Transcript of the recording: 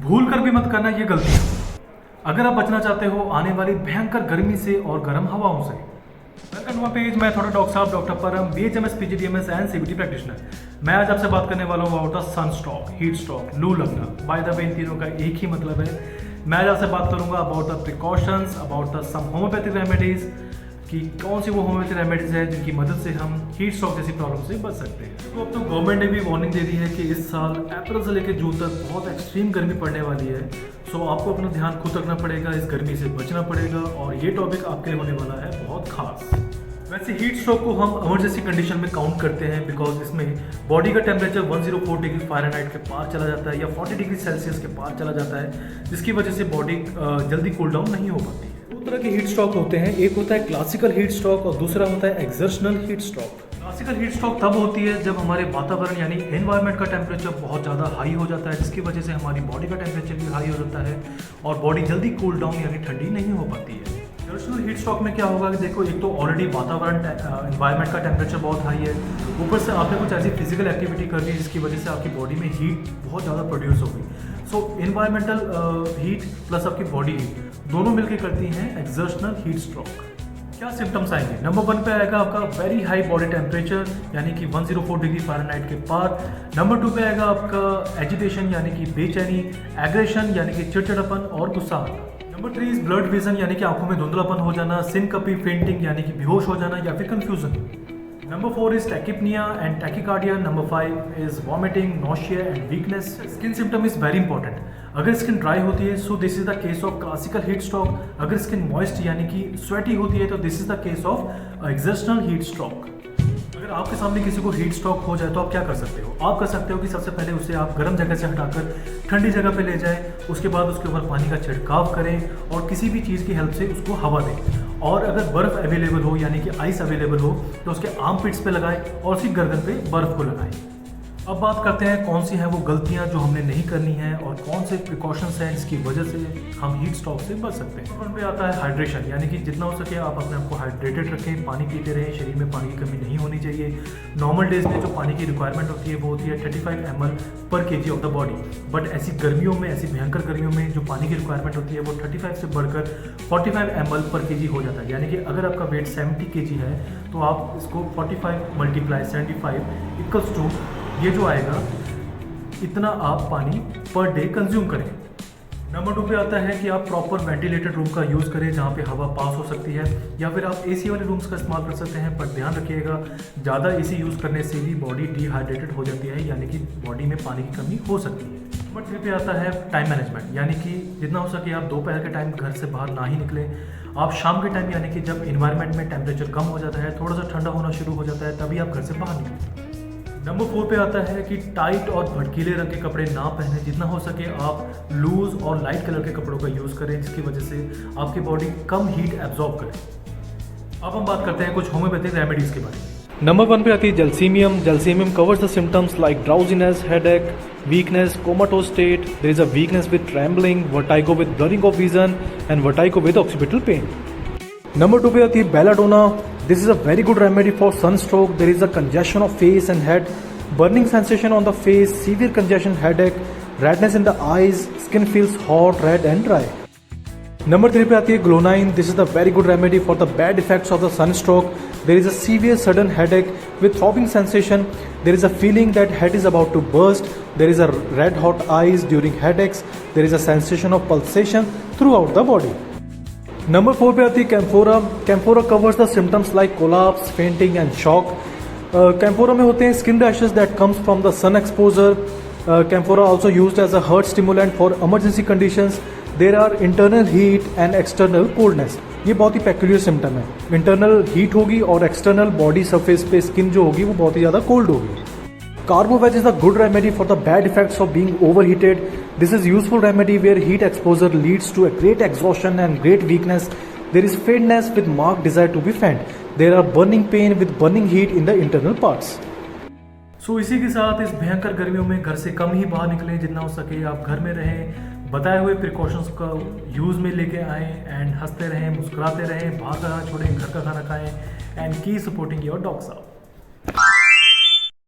भूल कर भी मत करना ये गलतियां अगर आप बचना चाहते हो आने वाली भयंकर गर्मी से और गर्म हवाओं से। Welcome to my page. मैं थोड़ा डॉक्टर साहब doctor Param BHMS PGDMS and CBT practitioner. मैं आज आपसे बात करने वाला हूँ about the sun stroke, heat stroke, लू लगना। बाय द वे इन तीनों का एक ही मतलब है। मैं आज आपसे बात करूंगा about the precautions, about the some homeopathic remedies कि कौन सी वो होम्योपैथिक रेमेडीज है जिनकी मदद से हम हीट स्ट्रोक जैसी प्रॉब्लम से बच सकते हैं। तो अब तो गवर्नमेंट ने भी वार्निंग दे दी है कि इस साल अप्रैल से लेकर जून तक बहुत एक्सट्रीम गर्मी पड़ने वाली है। सो आपको अपना ध्यान खुद रखना पड़ेगा, इस गर्मी से बचना पड़ेगा और ये टॉपिक आपके लिए होने वाला है बहुत खास। वैसे हीट स्ट्रोक को हम इमरजेंसी कंडीशन में काउंट करते हैं बिकॉज इसमें बॉडी का टेम्परेचर 104 डिग्री फ़ारेनहाइट के पार चला जाता है या 40 डिग्री सेल्सियस के पार चला जाता है, जिसकी वजह से बॉडी जल्दी कूल डाउन नहीं हो पाती है। दो तरह के हीट स्ट्रोक होते हैं, एक होता है क्लासिकल हीट स्ट्रोक और दूसरा होता है exertional heat stroke. Classical heat stroke तब होती है जब हमारे वातावरण यानी एनवायरनमेंट का टेम्परेचर बहुत ज़्यादा हाई हो जाता है, जिसकी वजह से हमारी बॉडी का टेम्परेचर भी हाई हो जाता है और बॉडी जल्दी कूल डाउन यानी ठंडी नहीं हो पाती है। एक्सर्शनल हीट स्ट्रोक में क्या होगा कि देखो, एक तो ऑलरेडी वातावरण एनवायरनमेंट का टेम्परेचर बहुत हाई है, ऊपर से आपने कुछ ऐसी फिजिकल एक्टिविटी कर दी जिसकी वजह से आपकी बॉडी में हीट बहुत ज़्यादा प्रोड्यूस होगी। सो एनवायरमेंटल हीट प्लस आपकी बॉडी हीट दोनों मिलकर करती हैं एक्सर्शनल हीट स्ट्रोक। क्या सिम्टम्स आएंगे? नंबर 1 पे आएगा आपका वेरी हाई बॉडी टेम्परेचर यानी कि 104 डिग्री फ़ारेनहाइट के पार। नंबर 2 पे आएगा आपका एजिटेशन यानी कि बेचैनी, एग्रेशन यानी कि चिड़चिड़ापन और गुस्सा। नंबर 3 इज ब्लड विजन यानी कि आंखों में धुंधलापन हो जाना, सिनकपी, फेंटिंग यानी कि बेहोश हो जाना या फिर confusion. Number 4 is tachypnoea and tachycardia. Number 5 is vomiting, nausea and weakness. Skin symptom is very important. अगर स्किन ड्राई होती है so this is the case of classical heat stroke. अगर स्किन मॉइस्ट यानी कि स्वेटी होती है तो this is the case of exertional heat stroke. अगर आपके सामने किसी को हीट स्ट्रोक हो जाए तो आप क्या कर सकते हो? आप कर सकते हो कि सबसे पहले उसे आप गर्म जगह से हटाकर ठंडी जगह पे ले जाएं, उसके बाद उसके ऊपर पानी का छिड़काव करें और किसी भी चीज़ की हेल्प से उसको हवा दें। और अगर बर्फ़ अवेलेबल हो यानी कि आइस अवेलेबल हो तो उसके आर्म पिट्स पे लगाएं और उसकी गर्दन पे बर्फ़ को लगाएं। अब बात करते हैं कौन सी हैं वो गलतियां जो हमने नहीं करनी है और कौन से प्रिकॉशंस हैं जिसकी वजह से हम हीट स्ट्रोक से बच सकते हैं। नंबर 1 पे आता है हाइड्रेशन यानी कि जितना हो सके आप अपने आप को हाइड्रेटेड रखें, पानी पीते रहें, शरीर में पानी की कमी नहीं होनी चाहिए। नॉर्मल डेज में जो पानी की रिक्वायरमेंट होती है वो होती है 35 ml पर kg of the body, but ऐसी गर्मियों में, ऐसी भयंकर गर्मियों में जो पानी की रिक्वायरमेंट होती है वो 35 से बढ़कर 45 ml पर kg हो जाता है। यानी कि अगर आपका वेट 70 kg है तो आप इसको 45 × 75 इक्वल्स टू ये जो आएगा इतना आप पानी पर डे कंज्यूम करें। नंबर 2 पे आता है कि आप प्रॉपर वेंटिलेटेड रूम का यूज़ करें जहाँ पे हवा पास हो सकती है, या फिर आप AC वाले रूम्स का इस्तेमाल कर सकते हैं, पर ध्यान रखिएगा ज़्यादा AC यूज़ करने से भी बॉडी डिहाइड्रेटेड हो जाती है यानी कि बॉडी में पानी की कमी हो सकती है। नंबर 3 पे आता है टाइम मैनेजमेंट यानी कि जितना हो सके आप दोपहर के टाइम घर से बाहर ना ही निकलें। आप शाम के टाइम यानी कि जब इन्वायरमेंट में टेम्परेचर कम हो जाता है, थोड़ा सा ठंडा होना शुरू हो जाता है, तभी आप घर से बाहर निकलें। नंबर 4 पे आता है कि टाइट और भड़कीले रंग के कपड़े ना पहने, जितना हो सके आप लूज और लाइट कलर के कपड़ों का यूज़ करें जिसकी वजह से आपकी बॉडी कम हीट एब्जॉर्ब करे। अब हम बात करते हैं कुछ होम्योपैथिक रेमेडीज़ के बारे में। नंबर 1 पे आती है जलसीमियम। जलसीमियम covers the symptoms like drowsiness, headache, weakness, comatose state. There is a weakness with trembling, vertigo with blurring of vision and vertigo with occipital pain. Number 2 पे आती है belladonna. This is a very good remedy for sunstroke. There is a congestion of face and head, burning sensation on the face, severe congestion, headache, redness in the eyes, skin feels hot, red and dry. Number 3 पे आती है ग्लोनाइन। This is the very good remedy for the bad effects of the sunstroke. There is a severe sudden headache with throbbing sensation. There is a feeling that head is about to burst. There is a red hot eyes during headaches. There is a sensation of pulsation throughout the body. Number 4 पे आती है कैम्फोरा। कैम्फोरा covers the symptoms like collapse, fainting and shock. कैम्फोरा में होते हैं skin rashes that comes from the sun exposure. Camphora also used as a heart stimulant for emergency conditions. There are internal heat and external coldness. ये बहुत ही peculiar symptom है। Internal heat होगी और external body surface पे skin जो होगी वो बहुत ही ज़्यादा कोल्ड होगी। Carbo veg is a good remedy for the bad effects of being overheated. This is useful remedy where heat exposure leads to a great exhaustion and great weakness. There is faintness with mark desire to be faint. There are burning pain with burning heat in the internal parts. So इसी के साथ इस भयंकर गर्मियों में घर से कम ही बाहर निकलें, जितना हो सके आप घर में रहें, बताए हुए प्रिकॉशंस का यूज़ में लेके आएँ एंड हंसते रहें, मुस्कुराते रहें, बाहर का खाना छोड़ें, घर का खाना खाएं एंड की सपोर्टिंग योर डॉग साहब।